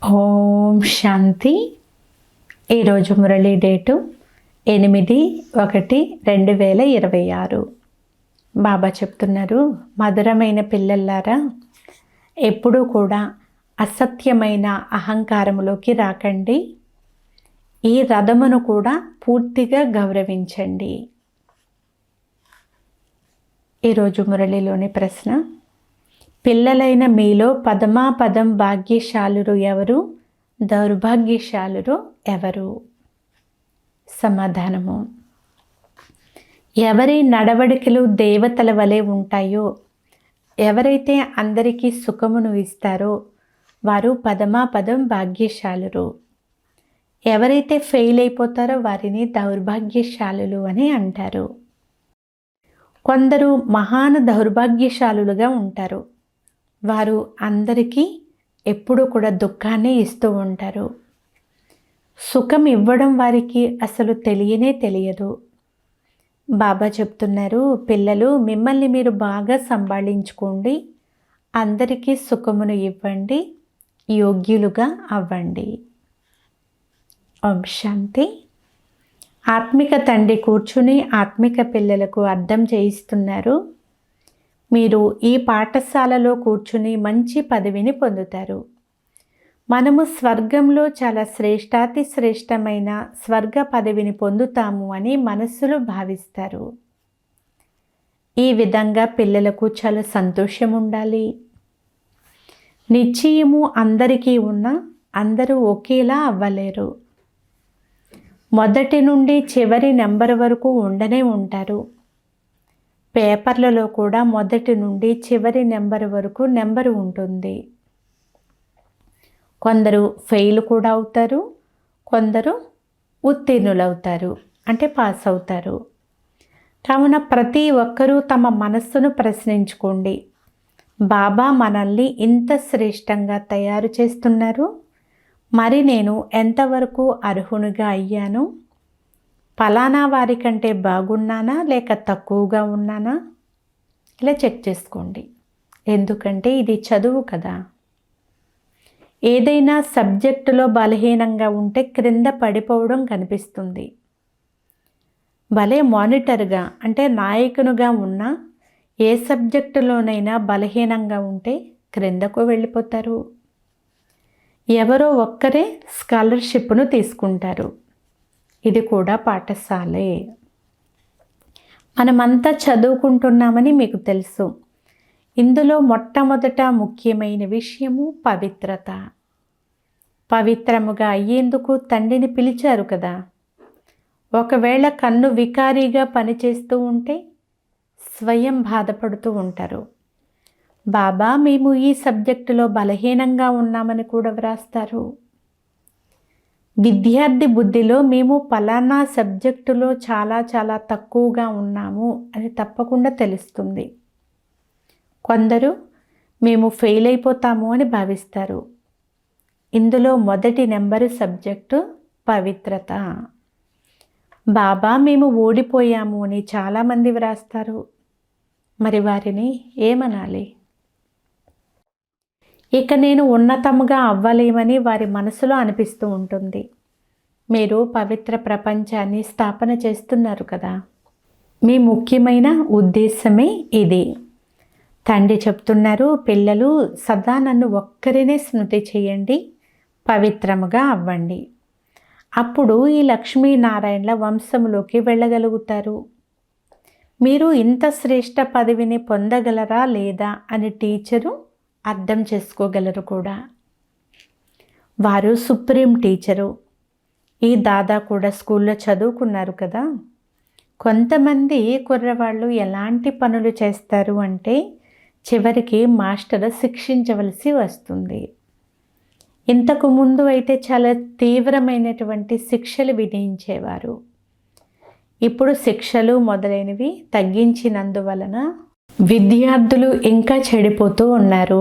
ఓం శాంతి. ఈరోజు మురళీ డేటు 8/1/2026. బాబా చెప్తున్నారు, మధురమైన పిల్లల్లారా, ఎప్పుడూ కూడా అసత్యమైన అహంకారములోకి రాకండి. ఈ రథమును కూడా పూర్తిగా గౌరవించండి. ఈరోజు మురళిలోని ప్రశ్న: పిల్లలైన మీలో పదమాపదం భాగ్యశాలురు ఎవరు, దౌర్భాగ్యశాలురు ఎవరు? సమాధానము: ఎవరి నడవడికలు దేవతల వలె ఉంటాయో, ఎవరైతే అందరికీ సుఖమును ఇస్తారో వారు పదమాపదం భాగ్యశాలురు. ఎవరైతే ఫెయిల్ అయిపోతారో వారిని దౌర్భాగ్యశాలులు అని అంటారు. కొందరు మహాన్ దౌర్భాగ్యశాలులుగా ఉంటారు. వారు అందరికీ ఎప్పుడూ కూడా దుఃఖాన్ని ఇస్తూ ఉంటారు. సుఖం ఇవ్వడం వారికి అసలు తెలియదు. బాబా చెప్తున్నారు, పిల్లలు, మిమ్మల్ని మీరు బాగా సంభాళించుకోండి, అందరికీ సుఖమును ఇవ్వండి, యోగ్యులుగా అవ్వండి. ఓం శాంతి. ఆత్మిక తండ్రి కూర్చుని ఆత్మిక పిల్లలకు అర్థం చేయిస్తున్నారు. మీరు ఈ పాఠశాలలో కూర్చుని మంచి పదవిని పొందుతారు. మనము స్వర్గంలో చాలా శ్రేష్టాతి శ్రేష్టమైన స్వర్గ పదవిని పొందుతాము అని మనస్సులో భావిస్తారు. ఈ విధంగా పిల్లలకు చాలా సంతోషం ఉండాలి. నిశ్చయము అందరికీ ఉన్న అందరూ ఒకేలా అవ్వలేరు. మొదటి నుండి చివరి నెంబర్ వరకు ఉండనే ఉంటారు. పేపర్లలో కూడా మొదటి నుండి చివరి నెంబర్ వరకు నెంబరు ఉంటుంది. కొందరు ఫెయిల్ కూడా అవుతారు, కొందరు ఉత్తీర్ణులవుతారు, అంటే పాస్ అవుతారు. కావున ప్రతి ఒక్కరూ తమ మనస్సును ప్రశ్నించుకోండి, బాబా మనల్ని ఇంత శ్రేష్టంగా తయారు చేస్తున్నారు, మరి నేను ఎంతవరకు అర్హునిగా అయ్యాను? ఫలానా వారి కంటే బాగున్నానా లేక తక్కువగా ఉన్నానా? ఇలా చెక్ చేసుకోండి. ఎందుకంటే ఇది చదువు కదా. ఏదైనా సబ్జెక్టులో బలహీనంగా ఉంటే క్రింద పడిపోవడం కనిపిస్తుంది. భలే మానిటర్గా అంటే నాయకునిగా ఉన్నా ఏ సబ్జెక్టులోనైనా బలహీనంగా ఉంటే క్రిందకు వెళ్ళిపోతారు. ఎవరో ఒక్కరే స్కాలర్షిప్ను తీసుకుంటారు. ఇది కూడా పాఠశాలే. మనమంతా చదువుకుంటున్నామని మీకు తెలుసు. ఇందులో మొట్టమొదట ముఖ్యమైన విషయము పవిత్రత. పవిత్రముగా అయ్యేందుకు తండ్రిని పిలిచారు కదా. ఒకవేళ కన్ను వికారీగా పనిచేస్తూ ఉంటే స్వయం బాధపడుతూ ఉంటారు. బాబా, మేము ఈ సబ్జెక్టులో బలహీనంగా ఉన్నామని కూడా వ్రాస్తారు. విద్యార్థి బుద్ధిలో మేము ఫలానా సబ్జెక్టులో చాలా తక్కువగా ఉన్నాము అని తప్పకుండా తెలుస్తుంది. కొందరు మేము ఫెయిల్ అయిపోతాము అని భావిస్తారు. ఇందులో మొదటి నెంబరు సబ్జెక్టు పవిత్రత. బాబా, మేము ఓడిపోయాము అని చాలామంది వ్రాస్తారు. మరి వారిని ఏమనాలి? ఇక నేను ఉన్నతముగా అవ్వలేమని వారి మనసులో అనిపిస్తూ ఉంటుంది. మీరు పవిత్ర ప్రపంచాన్ని స్థాపన చేస్తున్నారు కదా. మీ ముఖ్యమైన ఉద్దేశమే ఇది. తండ్రి చెప్తున్నారు, పిల్లలు, సదా నన్ను ఒక్కరినే స్మృతి చేయండి, పవిత్రముగా అవ్వండి. అప్పుడు ఈ లక్ష్మీనారాయణల వంశంలోకి వెళ్ళగలుగుతారు. మీరు ఇంత శ్రేష్ట పదవిని పొందగలరా లేదా అని టీచరు అర్థం చేసుకోగలరు కూడా. వారు సుప్రీం టీచరు. ఈ దాదా కూడా స్కూల్లో చదువుకున్నారు కదా. కొంతమంది కుర్రవాళ్ళు ఎలాంటి పనులు చేస్తారు అంటే చివరికి మాస్టర్ శిక్షించవలసి వస్తుంది. ఇంతకు ముందు అయితే చాలా తీవ్రమైనటువంటి శిక్షలు విధించేవారు. ఇప్పుడు శిక్షలు మొదలైనవి తగ్గించినందువలన విద్యార్థులు ఇంకా చెడిపోతూ ఉన్నారు.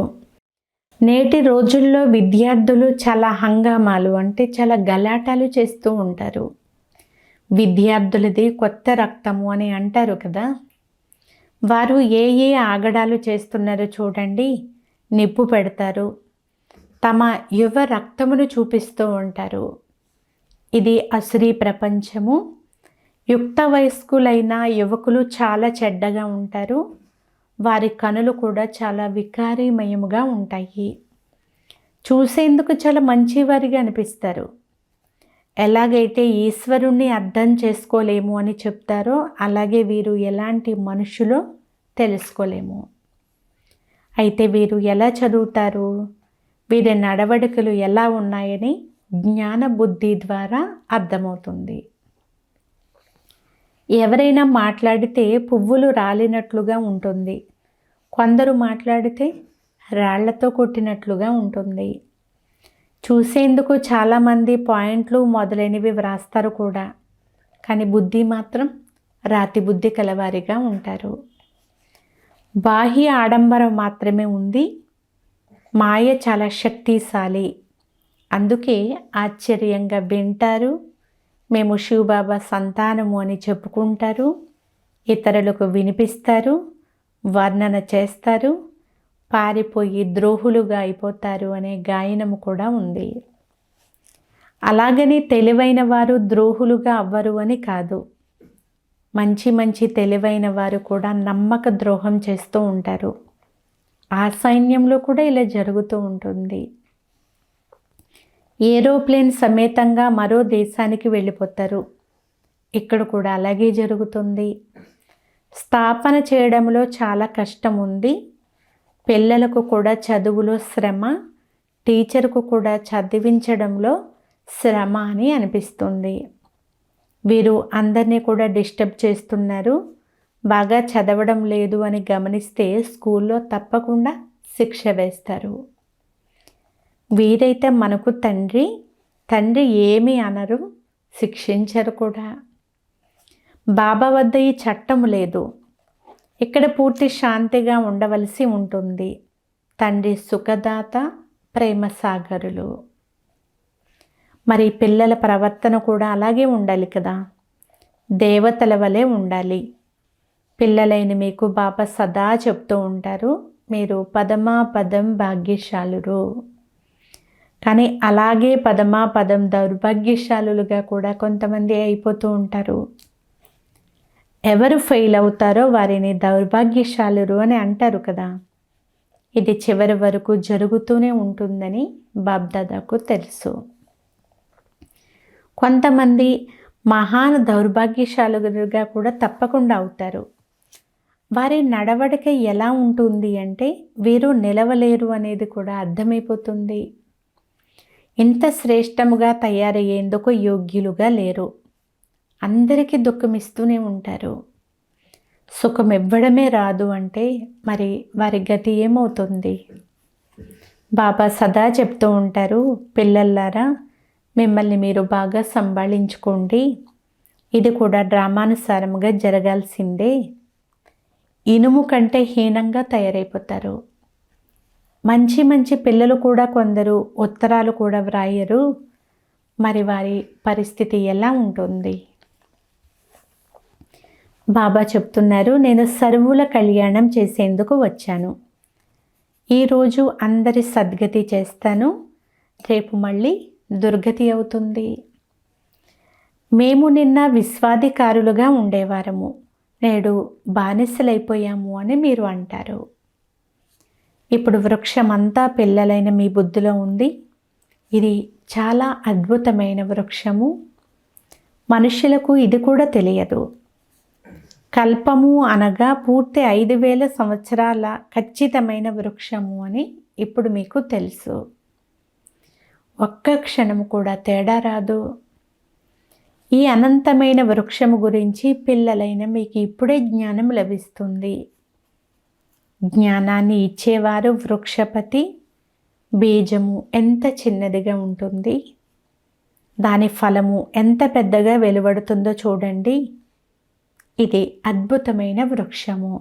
నేటి రోజుల్లో విద్యార్థులు చాలా హంగామాలు అంటే చాలా గలాటాలు చేస్తూ ఉంటారు. విద్యార్థులది కొత్త రక్తము అని అంటారు కదా. వారు ఏ ఆగడాలు చేస్తున్నారో చూడండి. నిప్పు పెడతారు, తమ యువ రక్తమును చూపిస్తూ ఉంటారు. ఇది అసురీ ప్రపంచము. యుక్త వయస్కులైన యువకులు చాలా చెడ్డగా ఉంటారు. వారి కనులు కూడా చాలా వికారీమయముగా ఉంటాయి. చూసేందుకు చాలా మంచివారిగా అనిపిస్తారు. ఎలాగైతే ఈశ్వరుణ్ణి అర్థం చేసుకోలేము అని చెప్తారో అలాగే వీరు ఎలాంటి మనుషులో తెలుసుకోలేము. అయితే వీరు ఎలా చదువుతారు? వీరి నడవడికలు ఎలా ఉన్నాయని జ్ఞాన బుద్ధి ద్వారా అర్థమవుతుంది. ఎవరైనా మాట్లాడితే పువ్వులు రాలినట్లుగా ఉంటుంది. కొందరు మాట్లాడితే రాళ్లతో కొట్టినట్లుగా ఉంటుంది. చూసేందుకు చాలామంది పాయింట్లు మొదలైనవి వ్రాస్తారు కూడా, కానీ బుద్ధి మాత్రం రాతి బుద్ధి కలవారిగా ఉంటారు. బాహ్య ఆడంబరం మాత్రమే ఉంది. మాయ చాలా శక్తిశాలి. అందుకే ఆశ్చర్యంగా వింటారు. మేము శివబాబా సంతానము అని చెప్పుకుంటారు. ఇతరులకు వినిపిస్తారు, వర్ణన చేస్తారు, పారిపోయి ద్రోహులుగా అయిపోతారు అనే గాయనము కూడా ఉంది. అలాగని తెలివైన వారు ద్రోహులుగా అవ్వరు అని కాదు. మంచి తెలివైన వారు కూడా నమ్మక ద్రోహం చేస్తూ ఉంటారు. ఆ సైన్యంలో కూడా ఇలా జరుగుతూ ఉంటుంది. ఏరోప్లేన్ సమేతంగా మరో దేశానికి వెళ్ళిపోతారు. ఇక్కడ కూడా అలాగే జరుగుతుంది. స్థాపన చేయడంలో చాలా కష్టం ఉంది. పిల్లలకు కూడా చదువులో శ్రమ, టీచర్కు కూడా చదివించడంలో శ్రమ అని అనిపిస్తుంది. వీరు అందరినీ కూడా డిస్టర్బ్ చేస్తున్నారు. బాగా చదవడం లేదు అని గమనిస్తే స్కూల్లో తప్పకుండా శిక్ష వేస్తారు. వీరైతే మనకు తండ్రి ఏమీ అనరు, శిక్షించరు కూడా. బాబా వద్ద ఈ చట్టం లేదు. ఇక్కడ పూర్తి శాంతిగా ఉండవలసి ఉంటుంది. తండ్రి సుఖదాత, ప్రేమ సాగరులు. మరి పిల్లల ప్రవర్తన కూడా అలాగే ఉండాలి కదా. దేవతల వలె ఉండాలి. పిల్లలైన మీకు బాబా సదా చెప్తూ ఉంటారు, మీరు పదం భాగ్యశాలురు. కానీ అలాగే పదం దౌర్భాగ్యశాలులుగా కూడా కొంతమంది అయిపోతూ ఉంటారు. ఎవరు ఫెయిల్ అవుతారో వారిని దౌర్భాగ్యశాలురు అని అంటారు కదా. ఇది చివరి వరకు జరుగుతూనే ఉంటుందని బాబ్దాదాకు తెలుసు. కొంతమంది మహాన్ దౌర్భాగ్యశాలుగా కూడా తప్పకుండా అవుతారు. వారి నడవడిక ఎలా ఉంటుంది అంటే వీరు నిలవలేరు అనేది కూడా అర్థమైపోతుంది. ఇంత శ్రేష్టముగా తయారయ్యేందుకు యోగ్యులుగా లేరు. అందరికీ దుఃఖమిస్తూనే ఉంటారు. సుఖం ఇవ్వడమే రాదు అంటే మరి వారి గతి ఏమవుతుంది? బాబా సదా చెప్తూ ఉంటారు, పిల్లల్లారా మిమ్మల్ని మీరు బాగా సంభాళించుకోండి. ఇది కూడా డ్రామానుసారముగా జరగాల్సిందే. ఇనుము కంటే హీనంగా తయారైపోతారు. మంచి పిల్లలు కూడా కొందరు ఉత్తరాలు కూడా వ్రాయరు. మరి వారి పరిస్థితి ఎలా ఉంటుంది? బాబా చెప్తున్నారు, నేను సర్వుల కళ్యాణం చేసేందుకు వచ్చాను. ఈరోజు అందరి సద్గతి చేస్తాను, రేపు మళ్ళీ దుర్గతి అవుతుంది. మేము నిన్న విశ్వాధికారులుగా ఉండేవారము, నేడు బానిసలైపోయాము అని మీరు అంటారు. ఇప్పుడు వృక్షమంతా పిల్లలైన మీ బుద్ధిలో ఉంది. ఇది చాలా అద్భుతమైన వృక్షము. మనుషులకు ఇది కూడా తెలియదు. కల్పము అనగా పూర్తి 5000 సంవత్సరాల ఖచ్చితమైన వృక్షము అని ఇప్పుడు మీకు తెలుసు. ఒక్క క్షణము కూడా తేడా రాదు. ఈ అనంతమైన వృక్షము గురించి పిల్లలైన మీకు ఇప్పుడే జ్ఞానం లభిస్తుంది. జ్ఞానాన్ని ఇచ్చేవారు వృక్షపతి. బీజము ఎంత చిన్నదిగా ఉంటుంది, దాని ఫలము ఎంత పెద్దగా వెలువడుతుందో చూడండి. ఇది అద్భుతమైన వృక్షము.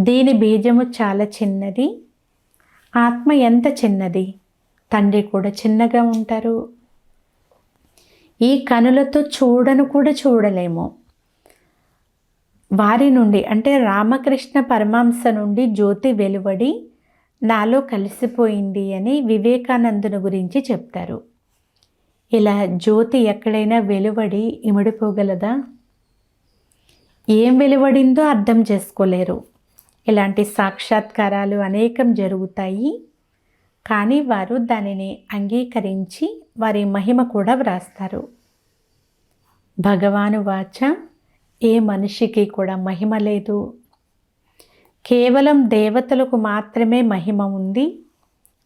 దీని బీజము చాలా చిన్నది. ఆత్మ ఎంత చిన్నది, తండ్రి కూడా చిన్నగా ఉంటారు. ఈ కనులతో చూడను కూడా చూడలేము. వారి నుండి అంటే రామకృష్ణ పరమహంస నుండి జ్యోతి వెలువడి నాలో కలిసిపోయింది అని వివేకానందుని గురించి చెప్తారు. ఇలా జ్యోతి ఎక్కడైనా వెలువడి ఇమిడిపోగలదా? ఏం వెలువడిందో అర్థం చేసుకోలేరు. ఇలాంటి సాక్షాత్కారాలు అనేకం జరుగుతాయి. కానీ వారు దానిని అంగీకరించి వారి మహిమ కూడా వ్రాస్తారు. భగవాను వాచ, ఏ మనిషికి కూడా మహిమ లేదు. కేవలం దేవతలకు మాత్రమే మహిమ ఉంది.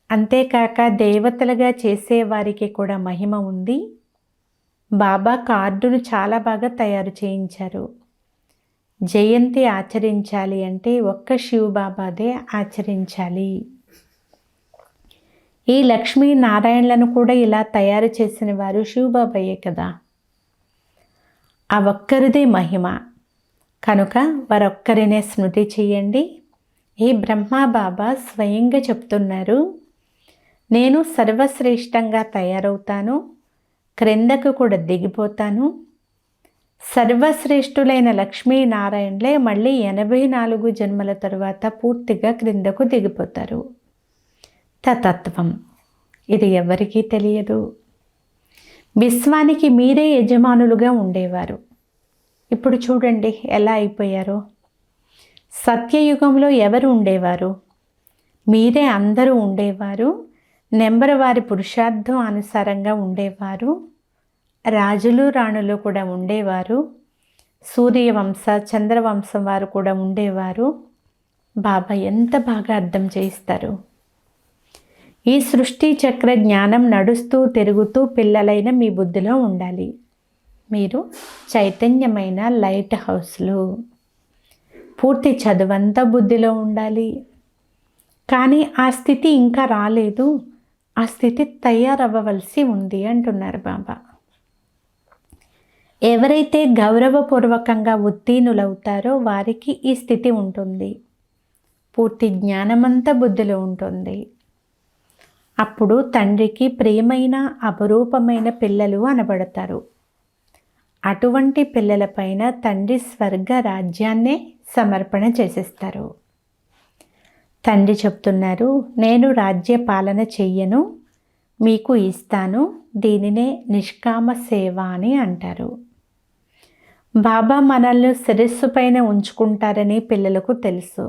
అంతేకాక దేవతలుగా చేసేవారికి కూడా మహిమ ఉంది. బాబా కార్డును చాలా బాగా తయారు చేయించారు. జయంతి ఆచరించాలి అంటే ఒక్క శివబాబాదే ఆచరించాలి. ఈ లక్ష్మీనారాయణలను కూడా ఇలా తయారు చేసిన వారు శివబాబాయే కదా. ఆ ఒక్కరిదే మహిమ కనుక వారొక్కరినే స్మృతి చేయండి. ఈ బ్రహ్మా బాబా స్వయంగా చెప్తున్నారు, నేను సర్వశ్రేష్టంగా తయారవుతాను, క్రిందకు కూడా దిగిపోతాను. సర్వశ్రేష్ఠులైన లక్ష్మీనారాయణలే మళ్ళీ 84 జన్మల తరువాత పూర్తిగా క్రిందకు దిగిపోతారు. తత్వం ఇది ఎవరికీ తెలియదు. విశ్వానికి మీరే యజమానులుగా ఉండేవారు. ఇప్పుడు చూడండి ఎలా అయిపోయారో. సత్యయుగంలో ఎవరు ఉండేవారు? మీరే అందరూ ఉండేవారు. నెంబర్ వారి పురుషార్థం అనుసారంగా ఉండేవారు. రాజులు రాణులు కూడా ఉండేవారు. సూర్యవంశ చంద్రవంశం వారు కూడా ఉండేవారు. బాబా ఎంత బాగా అర్థం చేయిస్తారు. ఈ సృష్టి చక్ర జ్ఞానం నడుస్తూ తిరుగుతూ పిల్లలైన మీ బుద్ధిలో ఉండాలి. మీరు చైతన్యమైన లైట్ హౌస్లు. పూర్తి చదువంతా బుద్ధిలో ఉండాలి. కానీ ఆ స్థితి ఇంకా రాలేదు. ఆ స్థితి తయారవ్వవలసి ఉంది అంటున్నారు బాబా. ఎవరైతే గౌరవపూర్వకంగా ఉత్తీర్ణులవుతారో వారికి ఈ స్థితి ఉంటుంది. పూర్తి జ్ఞానమంతా బుద్ధిలో ఉంటుంది. అప్పుడు తండ్రికి ప్రియమైన అపరూపమైన పిల్లలు అనబడతారు. అటువంటి పిల్లలపైన తండ్రి స్వర్గ రాజ్యాన్నే సమర్పణ చేసేస్తారు. తండ్రి చెప్తున్నారు, నేను రాజ్య పాలన చెయ్యను, మీకు ఇస్తాను. దీనినే నిష్కామ సేవ అని అంటారు. బాబా మనల్ని శిరస్సు పైన ఉంచుకుంటారని పిల్లలకు తెలుసు.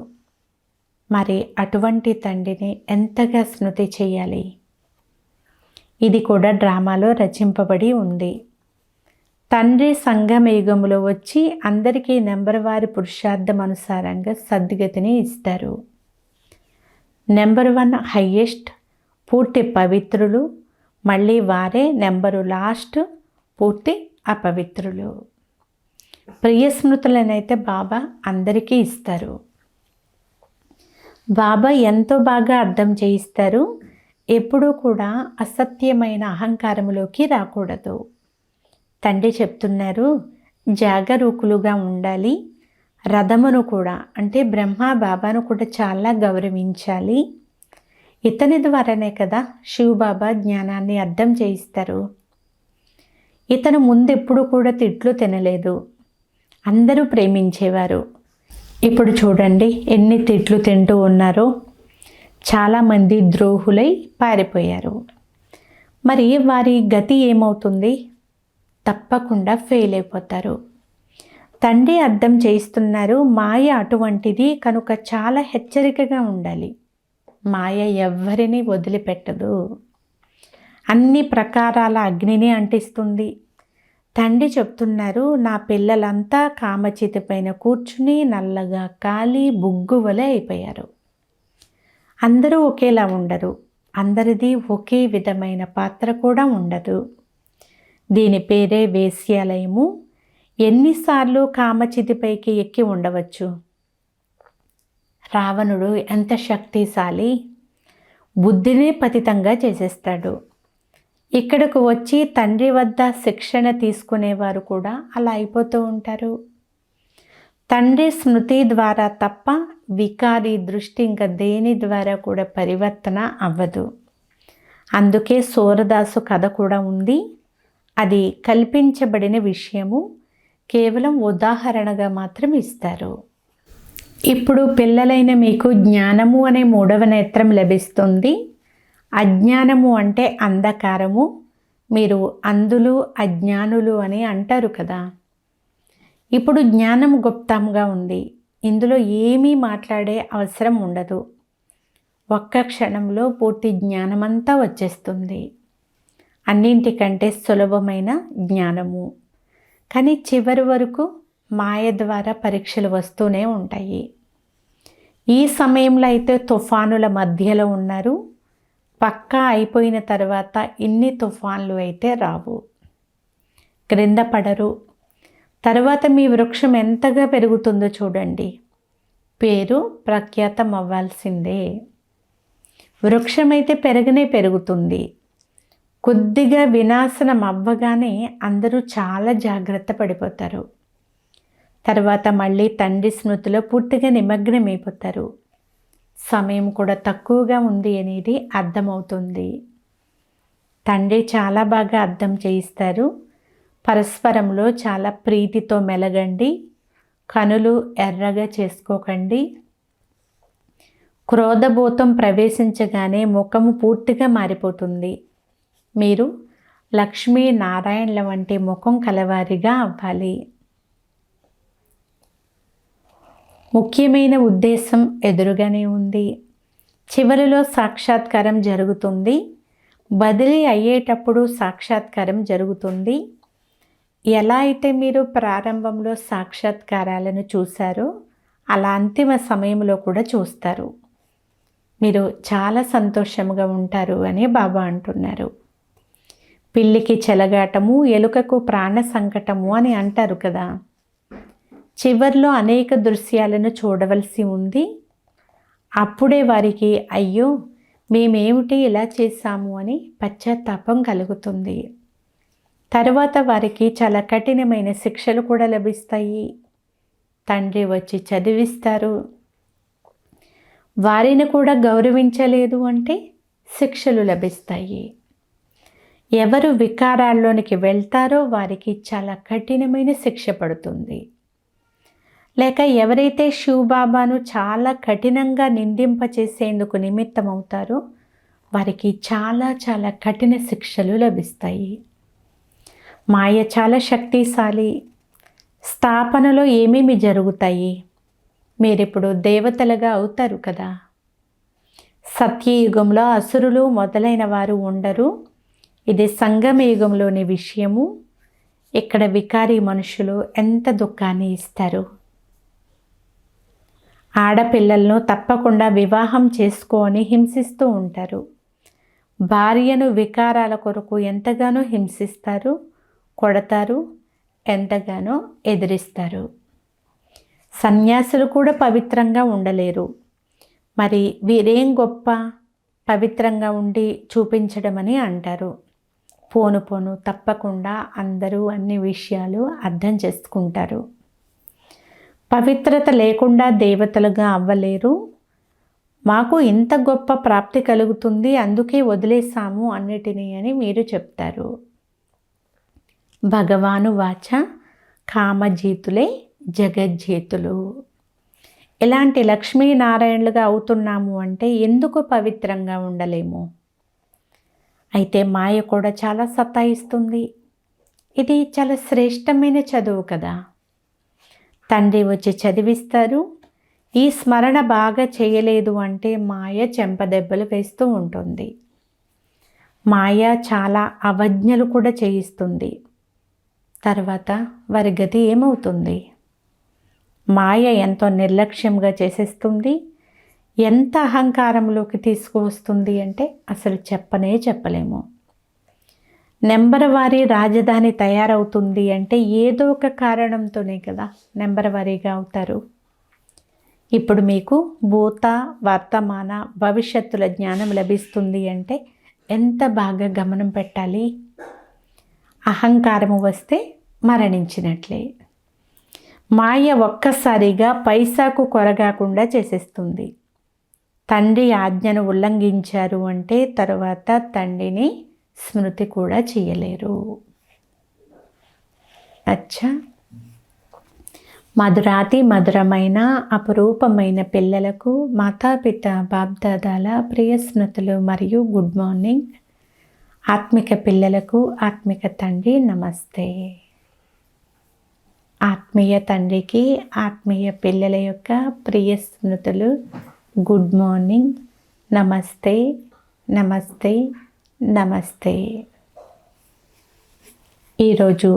మరి అటువంటి తండ్రిని ఎంతగా స్మృతి చేయాలి. ఇది కూడా డ్రామాలో రచింపబడి ఉంది. తండ్రి సంగమయుగంలో వచ్చి అందరికీ నెంబర్ వారి పురుషార్థం అనుసారంగా సద్గతిని ఇస్తారు. నెంబర్ 1 హయ్యెస్ట్ పూర్తి పవిత్రులు, మళ్ళీ వారే నెంబరు లాస్ట్ పూర్తి అపవిత్రులు. ప్రియస్మృతులనైతే బాబా అందరికీ ఇస్తారు. బాబా ఎంతో బాగా అర్థం చేయిస్తారు. ఎప్పుడూ కూడా అసత్యమైన అహంకారములోకి రాకూడదు. తండ్రి చెప్తున్నారు, జాగరూకులుగా ఉండాలి. రథమును కూడా అంటే బ్రహ్మ బాబాను కూడా చాలా గౌరవించాలి. ఇతని ద్వారానే కదా శివబాబా జ్ఞానాన్ని అర్థం చేయిస్తారు. ఇతను ముందెప్పుడు కూడా తిట్లు తినలేదు. అందరూ ప్రేమించేవారు. ఇప్పుడు చూడండి ఎన్ని తిట్లు తింటూ ఉన్నారో. చాలామంది ద్రోహులై పారిపోయారు. మరి వారి గతి ఏమవుతుంది? తప్పకుండా ఫెయిల్ అయిపోతారు. తండ్రి అర్థం చేయిస్తున్నారు, మాయ అటువంటిది కనుక చాలా హెచ్చరికగా ఉండాలి. మాయ ఎవ్వరిని వదిలిపెట్టదు. అన్ని ప్రకారాల అగ్నిని అంటిస్తుంది. తండ్రి చెప్తున్నారు, నా పిల్లలంతా కామచితి పైన కూర్చుని నల్లగా కాలి బుగ్గు వలె అయిపోయారు. అందరూ ఒకేలా ఉండరు. అందరిది ఒకే విధమైన పాత్ర కూడా ఉండదు. దీని పేరే వేశ్యాలయము. ఎన్నిసార్లు కామచితిపైకి ఎక్కి ఉండవచ్చు. రావణుడు ఎంత శక్తిశాలి, బుద్ధినే పతితంగా చేసేస్తాడు. ఇక్కడకు వచ్చి తండ్రి వద్ద శిక్షణ తీసుకునేవారు కూడా అలా అయిపోతూ ఉంటారు. తండ్రి స్మృతి ద్వారా తప్ప వికారి దృష్టి ఇంకా దేని ద్వారా కూడా పరివర్తన అవ్వదు. అందుకే సూరదాసు కథ కూడా ఉంది. అది కల్పించబడిన విషయము, కేవలం ఉదాహరణగా మాత్రం ఇస్తారు. ఇప్పుడు పిల్లలైన మీకు జ్ఞానము అనే మూడవ నేత్రం లభిస్తుంది. అజ్ఞానము అంటే అంధకారము. మీరు అంధులు, అజ్ఞానులు అని అంటారు కదా. ఇప్పుడు జ్ఞానం గుప్తంగా ఉంది. ఇందులో ఏమీ మాట్లాడే అవసరం ఉండదు. ఒక్క క్షణంలో పూర్తి జ్ఞానమంతా వచ్చేస్తుంది. అన్నింటికంటే సులభమైన జ్ఞానము. కానీ చివరి వరకు మాయ ద్వారా పరీక్షలు వస్తూనే ఉంటాయి. ఈ సమయంలో అయితే తుఫానుల మధ్యలో ఉన్నారు. పక్కా అయిపోయిన తర్వాత ఇన్ని తుఫాన్లు అయితే రావు. క్రింద పడరు. తర్వాత మీ వృక్షం ఎంతగా పెరుగుతుందో చూడండి. పేరు ప్రఖ్యాతం అవ్వాల్సిందే. వృక్షమైతే పెరగనే పెరుగుతుంది. కొద్దిగా వినాశనం అవ్వగానే అందరూ చాలా జాగ్రత్త పడిపోతారు. తర్వాత మళ్ళీ తండ్రి స్మృతిలో పూర్తిగా నిమగ్నమైపోతారు. సమయం కూడా తక్కువగా ఉంది అనేది అర్థమవుతుంది. తండ్రి చాలా బాగా అర్థం చేయిస్తారు. పరస్పరంలో చాలా ప్రీతితో మెలగండి. కనులు ఎర్రగా చేసుకోకండి. క్రోధభూతం ప్రవేశించగానే ముఖము పూర్తిగా మారిపోతుంది. మీరు లక్ష్మీనారాయణల వంటి ముఖం కలవారిగా అవ్వాలి. ముఖ్యమైన ఉద్దేశం ఎదురుగానే ఉంది. చివరిలో సాక్షాత్కారం జరుగుతుంది. బదిలీ అయ్యేటప్పుడు సాక్షాత్కారం జరుగుతుంది. ఎలా అయితే మీరు ప్రారంభంలో సాక్షాత్కారాలను చూశారో అలా అంతిమ సమయంలో కూడా చూస్తారు. మీరు చాలా సంతోషంగా ఉంటారు అని బాబా అంటున్నారు. పిల్లికి చెలగాటము, ఎలుకకు ప్రాణ సంకటము అని అంటారు కదా. చివర్లో అనేక దృశ్యాలను చూడవలసి ఉంది. అప్పుడే వారికి అయ్యో మేమేమిటి ఇలా చేశాము అని పశ్చాత్తాపం కలుగుతుంది. తర్వాత వారికి చాలా కఠినమైన శిక్షలు కూడా లభిస్తాయి. తండ్రి వచ్చి చదివిస్తారు. వారిని కూడా గౌరవించలేదు అంటే శిక్షలు లభిస్తాయి. ఎవరు వికారాల్లోనికి వెళ్తారో వారికి చాలా కఠినమైన శిక్ష పడుతుంది. లేక ఎవరైతే శివబాబాను చాలా కఠినంగా నిందింపచేసేందుకు నిమిత్తమవుతారో వారికి చాలా చాలా కఠిన శిక్షలు లభిస్తాయి. మాయ చాలా శక్తిశాలి. స్థాపనలో ఏమేమి జరుగుతాయి? మీరిప్పుడు దేవతలుగా అవుతారు కదా. సత్యయుగంలో అసురులు మొదలైన వారు ఉండరు. ఇది సంగమ యుగంలోని విషయము. ఇక్కడ వికారి మనుషులు ఎంత దుఃఖాన్ని ఇస్తారు. ఆడపిల్లలను తప్పకుండా వివాహం చేసుకొని హింసిస్తూ ఉంటారు. భార్యను వికారాల కొరకు ఎంతగానో హింసిస్తారు, కొడతారు, ఎంతగానో ఎదిరిస్తారు. సన్యాసులు కూడా పవిత్రంగా ఉండలేరు. మరి వీరేం గొప్ప పవిత్రంగా ఉండి చూపించడం అని అంటారు. పోను పోను తప్పకుండా అందరూ అన్ని విషయాలు అర్థం చేసుకుంటారు. పవిత్రత లేకుండా దేవతలుగా అవ్వలేరు. మాకు ఇంత గొప్ప ప్రాప్తి కలుగుతుంది, అందుకే వదిలేసాము అన్నిటినీ అని మీరు చెప్తారు. భగవాను వాచ కామజీతులే జగజ్జీతులు. ఇలాంటి లక్ష్మీనారాయణలుగా అవుతున్నాము అంటే ఎందుకు పవిత్రంగా ఉండలేము? అయితే మాయ కూడా చాలా సతాయిస్తుంది. ఇది చాలా శ్రేష్టమైన చదువు కదా. తండ్రి వచ్చి చదివిస్తారు. ఈ స్మరణ బాగా చేయలేదు అంటే మాయ చెంపదెబ్బలు వేస్తూ ఉంటుంది. మాయ చాలా అవజ్ఞలు కూడా చేయిస్తుంది. తర్వాత వారి గతి ఏమవుతుంది? మాయ ఎంతో నిర్లక్ష్యంగా చేసేస్తుంది. ఎంత అహంకారంలోకి తీసుకువస్తుంది అంటే అసలు చెప్పనే చెప్పలేము. నెంబర్ వారీ రాజధాని తయారవుతుంది అంటే ఏదో ఒక కారణంతోనే కదా నెంబర్ వారీగా అవుతారు. ఇప్పుడు మీకు భూత, వర్తమాన, భవిష్యత్తుల జ్ఞానం లభిస్తుంది అంటే ఎంత బాగా గమనం పెట్టాలి. అహంకారము వస్తే మరణించినట్లే. మాయ ఒక్కసారిగా పైసాకు కొరగాకుండా చేసేస్తుంది. తండ్రి ఆజ్ఞను ఉల్లంఘించారు అంటే తరువాత తండ్రిని స్మృతి కూడా చేయలేరు. అచ్చా, మధురాతి మధురమైన అపురూపమైన పిల్లలకు మాతాపిత బాప్దాదాల ప్రియ స్మృతులు మరియు గుడ్ మార్నింగ్. ఆత్మిక పిల్లలకు ఆత్మిక తండ్రి నమస్తే. ఆత్మీయ తండ్రికి ఆత్మీయ పిల్లల యొక్క ప్రియ స్మృతులు గుడ్ మార్నింగ్. నమస్తే నమస్తే నమస్తే. ఈరోజు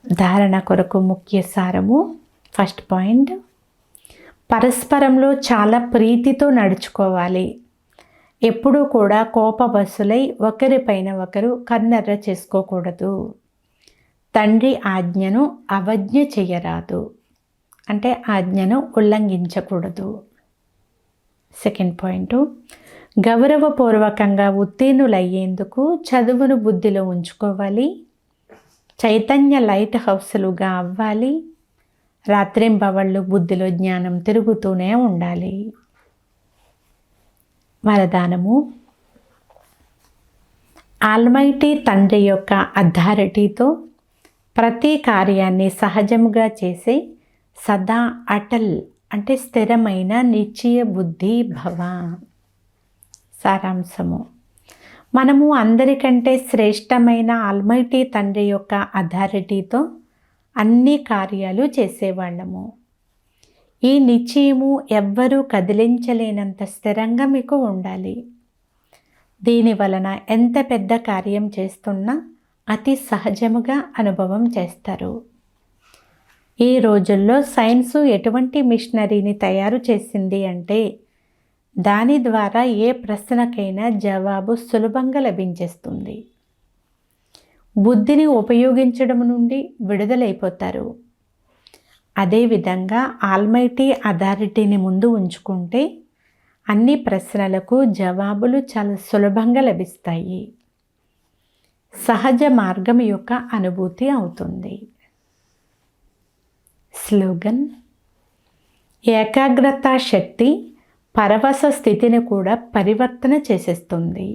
ధారణ కొరకు ముఖ్య సారము. ఫస్ట్ పాయింట్, పరస్పరంలో చాలా ప్రీతితో నడుచుకోవాలి. ఎప్పుడూ కూడా కోపవశులై ఒకరిపైన ఒకరు కన్నెర్ర చేసుకోకూడదు. తండ్రి ఆజ్ఞను అవజ్ఞ చెయ్యరాదు, అంటే ఆజ్ఞను ఉల్లంఘించకూడదు. సెకండ్ పాయింట్, గౌరవపూర్వకంగా ఉత్తీర్ణులయ్యేందుకు చదువును బుద్ధిలో ఉంచుకోవాలి. చైతన్య లైట్ హౌస్లుగా అవ్వాలి. రాత్రింబవళ్ళు బుద్ధిలో జ్ఞానం తిరుగుతూనే ఉండాలి. వరదానము, ఆల్మైటీ తండ్రి యొక్క అథారిటీతో ప్రతి కార్యాన్ని సహజముగా చేసే సదా అటల్, అంటే స్థిరమైన నిశ్చయ బుద్ధి భవ. సారాంశము, మనము అందరికంటే శ్రేష్టమైన ఆల్మైటీ తండ్రి యొక్క అథారిటీతో అన్ని కార్యాలు చేసేవాళ్ళము. ఈ నిశ్చయము ఎవ్వరూ కదిలించలేనంత స్థిరంగా మీకు ఉండాలి. దీని వలన ఎంత పెద్ద కార్యం చేస్తున్నా అతి సహజముగా అనుభవం చేస్తారు. ఈ రోజుల్లో సైన్సు ఎటువంటి మిషనరీని తయారు చేసింది అంటే దాని ద్వారా ఏ ప్రశ్నకైనా జవాబు సులభంగా లభించేస్తుంది. బుద్ధిని ఉపయోగించడం నుండి విడుదలైపోతారు. అదేవిధంగా ఆల్మైటీ అథారిటీని ముందు ఉంచుకుంటే అన్ని ప్రశ్నలకు జవాబులు చాలా సులభంగా లభిస్తాయి. సహజ మార్గం యొక్క అనుభూతి అవుతుంది. స్లోగన్, ఏకాగ్రత శక్తి పరవశ స్థితిని కూడా పరివర్తన చేసేస్తుంది.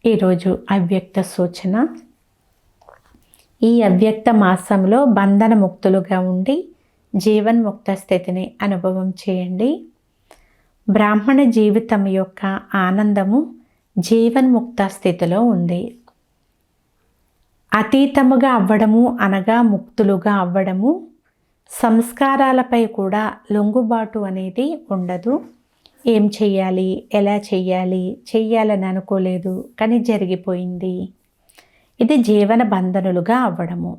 ఈరోజు అవ్యక్త సూచన. ఈ అవ్యక్త మాసంలో బంధన ముక్తులుగా ఉండి జీవన్ముక్త స్థితిని అనుభవం చేయండి. బ్రాహ్మణ జీవితం యొక్క ఆనందము జీవన్ముక్త స్థితిలో ఉంది. అతీతముగా అవ్వడము అనగా ముక్తులుగా అవ్వడము. సంస్కారాలపై కూడా లొంగుబాటు అనేది ఉండదు. ఏం చెయ్యాలి, ఎలా చెయ్యాలని అనుకోలేదు కానీ జరిగిపోయింది. ఇది జీవన బంధనులుగా అవ్వడము.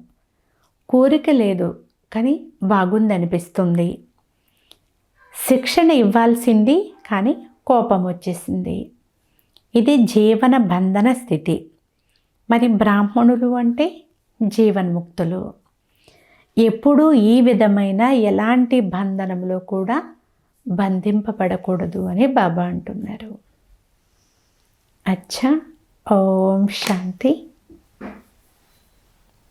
కోరిక లేదు కానీ బాగుందనిపిస్తుంది. శిక్షణ ఇవ్వాల్సింది కానీ కోపం వచ్చేసింది. ఇది జీవన బంధన స్థితి. మరి బ్రాహ్మణులు అంటే జీవన్ముక్తులు. ఎప్పుడూ ఈ విధమైన ఎలాంటి బంధనంలో కూడా బంధింపబడకూడదు అని బాబా అంటున్నారు. అచ్చా, ఓం శాంతి.